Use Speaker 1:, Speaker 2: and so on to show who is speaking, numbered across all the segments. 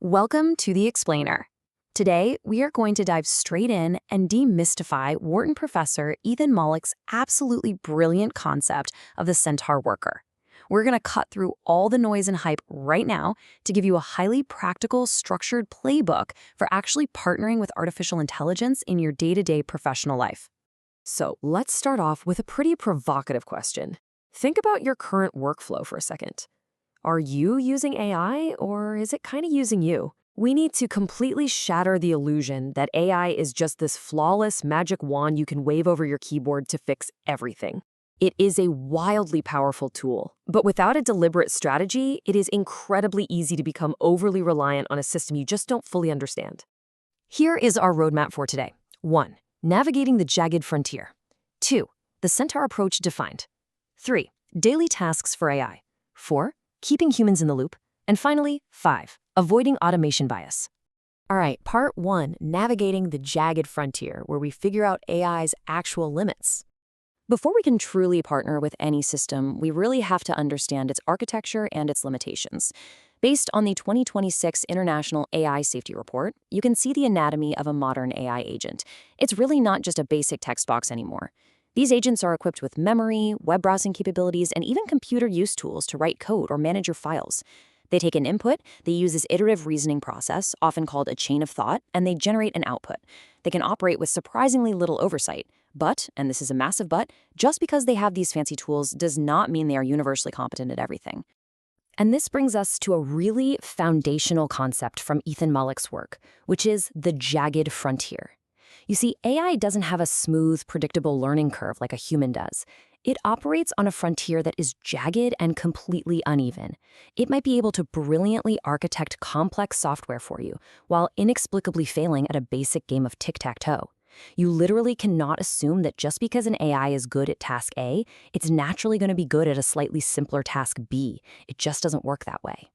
Speaker 1: Welcome to The Explainer. Today, we are going to dive straight in and demystify Wharton professor Ethan Mollick's absolutely brilliant concept of the Centaur worker. We're going to cut through all the noise and hype right now to give you a highly practical, structured playbook for actually partnering with artificial intelligence in your day-to-day professional life. So let's start off with a pretty provocative question. Think about your current workflow for a second. Are you using AI, or is it kind of using you? We need to completely shatter the illusion that AI is just this flawless magic wand you can wave over your keyboard to fix everything. It is a wildly powerful tool, but without a deliberate strategy, it is incredibly easy to become overly reliant on a system you just don't fully understand. Here is our roadmap for today. 1. Navigating the jagged frontier. 2. The Centaur approach defined. 3. Daily tasks for AI. 4. Keeping humans in the loop. And finally, 5. Avoiding automation bias. All right, part 1, navigating the jagged frontier, where we figure out AI's actual limits. Before we can truly partner with any system, we really have to understand its architecture and its limitations. Based on the 2026 International AI Safety Report, you can see the anatomy of a modern AI agent. It's really not just a basic text box anymore. These agents are equipped with memory, web browsing capabilities, and even computer use tools to write code or manage your files. They take an input, they use this iterative reasoning process, often called a chain of thought, and they generate an output. They can operate with surprisingly little oversight. But, and this is a massive but, just because they have these fancy tools does not mean they are universally competent at everything. And this brings us to a really foundational concept from Ethan Mollick's work, which is the jagged frontier. You see, AI doesn't have a smooth, predictable learning curve like a human does. It operates on a frontier that is jagged and completely uneven. It might be able to brilliantly architect complex software for you, while inexplicably failing at a basic game of tic-tac-toe. You literally cannot assume that just because an AI is good at task A, it's naturally going to be good at a slightly simpler task B. It just doesn't work that way.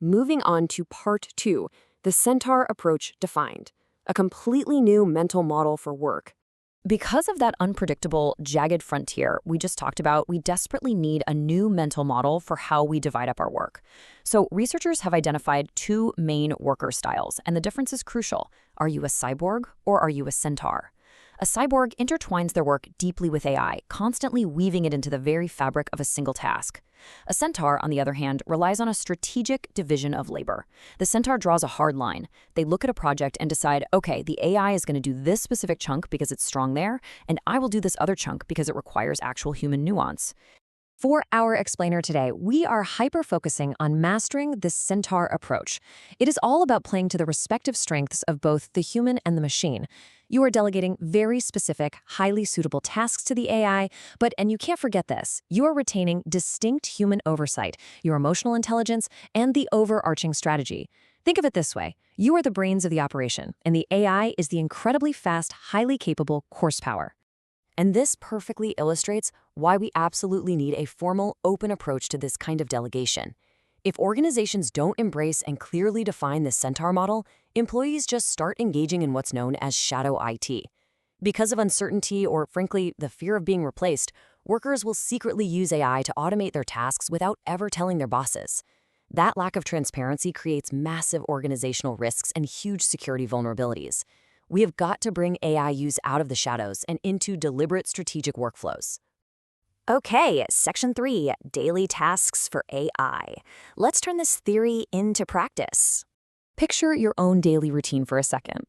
Speaker 1: Moving on to part 2, the Centaur approach defined. A completely new mental model for work. Because of that unpredictable, jagged frontier we just talked about, we desperately need a new mental model for how we divide up our work. So researchers have identified 2 main worker styles, and the difference is crucial. Are you a cyborg or are you a centaur? A cyborg intertwines their work deeply with AI, constantly weaving it into the very fabric of a single task. A centaur, on the other hand, relies on a strategic division of labor. The centaur draws a hard line. They look at a project and decide, okay, the AI is going to do this specific chunk because it's strong there, and I will do this other chunk because it requires actual human nuance. For our explainer today, we are hyper-focusing on mastering this Centaur approach. It is all about playing to the respective strengths of both the human and the machine. You are delegating very specific, highly suitable tasks to the AI, and you can't forget this, you are retaining distinct human oversight, your emotional intelligence, and the overarching strategy. Think of it this way. You are the brains of the operation, and the AI is the incredibly fast, highly capable horsepower. And this perfectly illustrates why we absolutely need a formal, open approach to this kind of delegation. If organizations don't embrace and clearly define the Centaur model, employees just start engaging in what's known as shadow IT. Because of uncertainty or, frankly, the fear of being replaced, workers will secretly use AI to automate their tasks without ever telling their bosses. That lack of transparency creates massive organizational risks and huge security vulnerabilities. We have got to bring AI use out of the shadows and into deliberate strategic workflows. Okay, Section 3, Daily Tasks for AI. Let's turn this theory into practice. Picture your own daily routine for a second.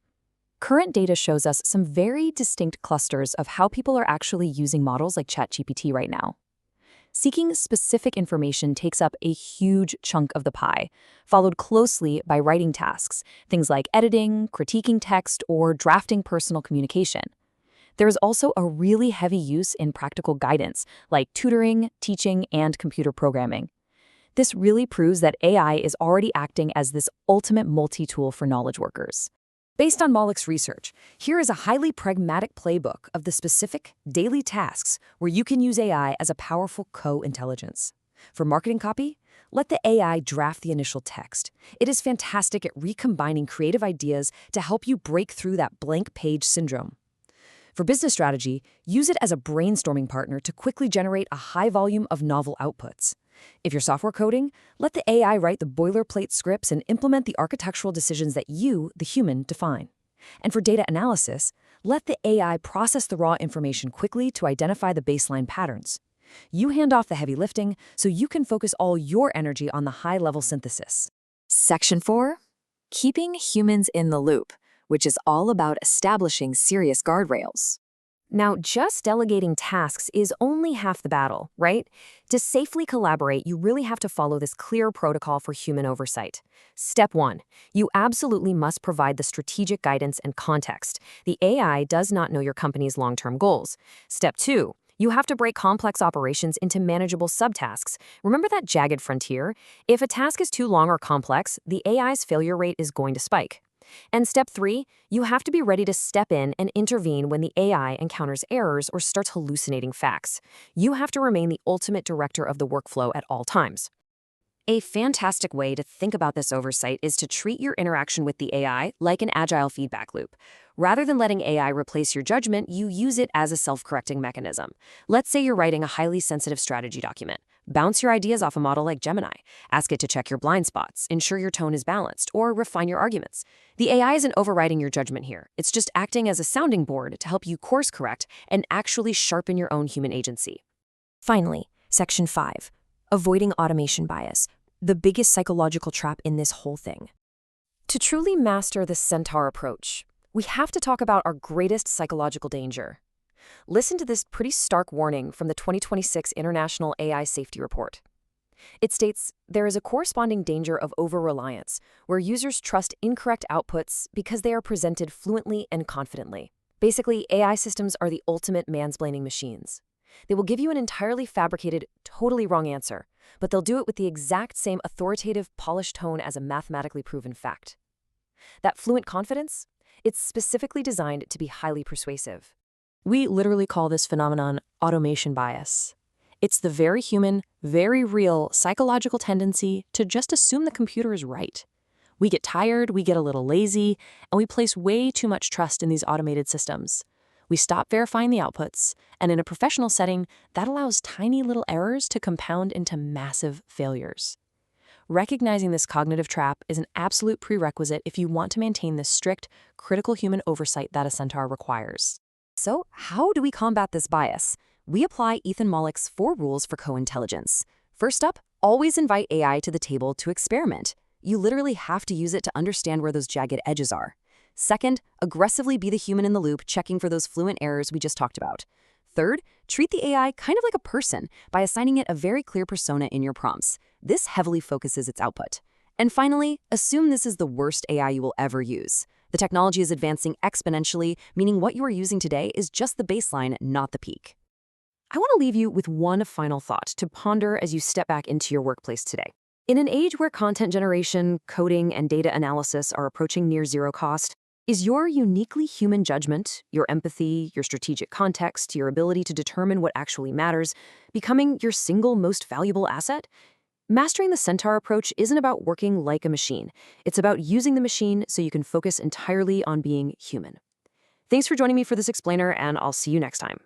Speaker 1: Current data shows us some very distinct clusters of how people are actually using models like ChatGPT right now. Seeking specific information takes up a huge chunk of the pie, followed closely by writing tasks, things like editing, critiquing text, or drafting personal communication. There is also a really heavy use in practical guidance, like tutoring, teaching, and computer programming. This really proves that AI is already acting as this ultimate multi-tool for knowledge workers. Based on Mollick's research, here is a highly pragmatic playbook of the specific daily tasks where you can use AI as a powerful co-intelligence. For marketing copy, let the AI draft the initial text. It is fantastic at recombining creative ideas to help you break through that blank page syndrome. For business strategy, use it as a brainstorming partner to quickly generate a high volume of novel outputs. If you're software coding, let the AI write the boilerplate scripts and implement the architectural decisions that you, the human, define. And for data analysis, let the AI process the raw information quickly to identify the baseline patterns. You hand off the heavy lifting so you can focus all your energy on the high-level synthesis.
Speaker 2: Section 4. Keeping humans in the loop, which is all about establishing serious guardrails.
Speaker 1: Now, just delegating tasks is only half the battle, right? To safely collaborate, you really have to follow this clear protocol for human oversight. Step 1. You absolutely must provide the strategic guidance and context. The AI does not know your company's long-term goals. Step 2. You have to break complex operations into manageable subtasks. Remember that jagged frontier? If a task is too long or complex, the AI's failure rate is going to spike. And step 3, you have to be ready to step in and intervene when the AI encounters errors or starts hallucinating facts. You have to remain the ultimate director of the workflow at all times. A fantastic way to think about this oversight is to treat your interaction with the AI like an agile feedback loop. Rather than letting AI replace your judgment, you use it as a self-correcting mechanism. Let's say you're writing a highly sensitive strategy document. Bounce your ideas off a model like Gemini. Ask it to check your blind spots, ensure your tone is balanced, or refine your arguments. The AI isn't overriding your judgment here. It's just acting as a sounding board to help you course correct and actually sharpen your own human agency.
Speaker 2: Finally, Section 5. Avoiding automation bias, the biggest psychological trap in this whole thing.
Speaker 1: To truly master the Centaur approach, we have to talk about our greatest psychological danger. Listen to this pretty stark warning from the 2026 International AI Safety Report. It states, there is a corresponding danger of over-reliance, where users trust incorrect outputs because they are presented fluently and confidently. Basically, AI systems are the ultimate mansplaining machines. They will give you an entirely fabricated, totally wrong answer, but they'll do it with the exact same authoritative, polished tone as a mathematically proven fact. That fluent confidence? It's specifically designed to be highly persuasive. We literally call this phenomenon automation bias. It's the very human, very real psychological tendency to just assume the computer is right. We get tired, we get a little lazy, and we place way too much trust in these automated systems. We stop verifying the outputs, and in a professional setting, that allows tiny little errors to compound into massive failures. Recognizing this cognitive trap is an absolute prerequisite if you want to maintain the strict, critical human oversight that a Centaur requires. So, how do we combat this bias? We apply Ethan Mollick's 4 rules for co-intelligence. First up, always invite AI to the table to experiment. You literally have to use it to understand where those jagged edges are. Second, aggressively be the human in the loop, checking for those fluent errors we just talked about. Third, treat the AI kind of like a person by assigning it a very clear persona in your prompts. This heavily focuses its output. And finally, assume this is the worst AI you will ever use. The technology is advancing exponentially, meaning what you are using today is just the baseline, not the peak. I want to leave you with one final thought to ponder as you step back into your workplace today. In an age where content generation, coding, and data analysis are approaching near zero cost, is your uniquely human judgment, your empathy, your strategic context, your ability to determine what actually matters, becoming your single most valuable asset? Mastering the Centaur approach isn't about working like a machine. It's about using the machine so you can focus entirely on being human. Thanks for joining me for this explainer, and I'll see you next time.